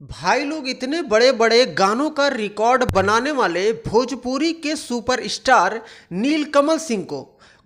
भाई लोग इतने बड़े बड़े गानों का रिकॉर्ड बनाने वाले भोजपुरी के सुपरस्टार नीलकमल सिंह को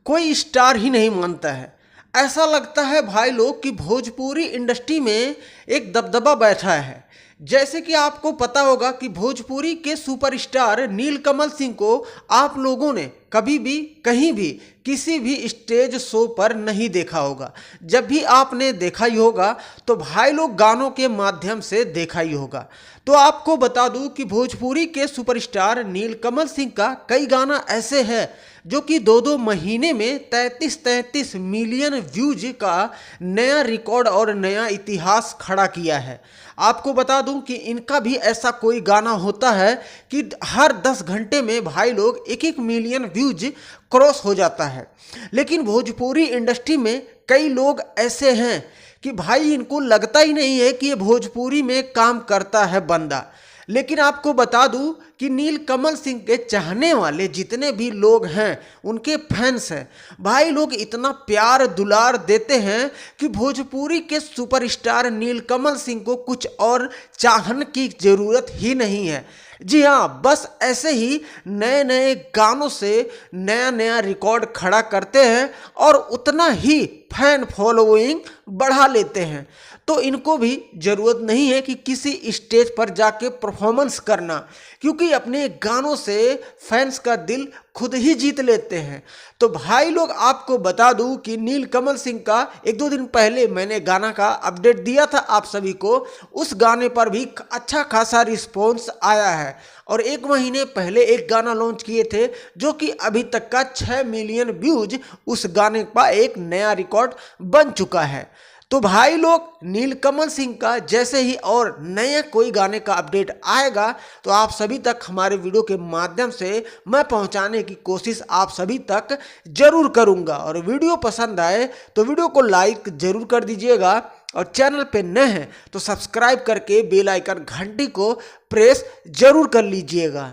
कोई स्टार ही नहीं मानता है। ऐसा लगता है भाई लोग कि भोजपुरी इंडस्ट्री में एक दबदबा बैठा है। जैसे कि आपको पता होगा कि भोजपुरी के सुपरस्टार नीलकमल सिंह को आप लोगों ने कभी भी कहीं भी किसी भी स्टेज शो पर नहीं देखा होगा। जब भी आपने देखा ही होगा तो भाई लोग गानों के माध्यम से देखा ही होगा। तो आपको बता दूं कि भोजपुरी के सुपरस्टार नीलकमल सिंह का कई गाना ऐसे हैं जो कि दो दो महीने में 33 मिलियन व्यूज का नया रिकॉर्ड और नया इतिहास खड़ा किया है। आपको बता दूं कि इनका भी ऐसा कोई गाना होता है कि हर 10 घंटे में भाई लोग 1 मिलियन व्यूज क्रॉस हो जाता है। लेकिन भोजपुरी इंडस्ट्री में कई लोग ऐसे हैं कि भाई इनको लगता ही नहीं है कि ये भोजपुरी में काम करता है बंदा। लेकिन आपको बता दूं कि नीलकमल सिंह के चाहने वाले जितने भी लोग हैं, उनके फैंस हैं, भाई लोग इतना प्यार दुलार देते हैं कि भोजपुरी के सुपरस्टार नीलकमल सिंह को कुछ और चाहने की ज़रूरत ही नहीं है। जी हाँ, बस ऐसे ही नए नए गानों से नया नया रिकॉर्ड खड़ा करते हैं और उतना ही फैन फॉलोइंग बढ़ा लेते हैं। तो इनको भी ज़रूरत नहीं है कि किसी स्टेज पर जाके परफॉर्मेंस करना, क्योंकि अपने गानों से फैंस का दिल खुद ही जीत लेते हैं। तो भाई लोग आपको बता दूं कि नीलकमल सिंह का 1-2 दिन पहले मैंने गाना का अपडेट दिया था आप सभी को। उस गाने पर भी अच्छा खासा रिस्पॉन्स आया है और 1 महीने पहले एक गाना लॉन्च किए थे जो कि अभी तक का 6 मिलियन व्यूज उस गाने का एक नया रिकॉर्ड बन चुका है। तो भाई लोग नीलकमल सिंह का जैसे ही और नया कोई गाने का अपडेट आएगा तो आप सभी तक हमारे वीडियो के माध्यम से मैं पहुंचाने की कोशिश आप सभी तक जरूर करूंगा। और वीडियो पसंद आए तो वीडियो को लाइक जरूर कर दीजिएगा और चैनल पे नए हैं तो सब्सक्राइब करके बेल आइकन घंटी को प्रेस जरूर कर लीजिएगा।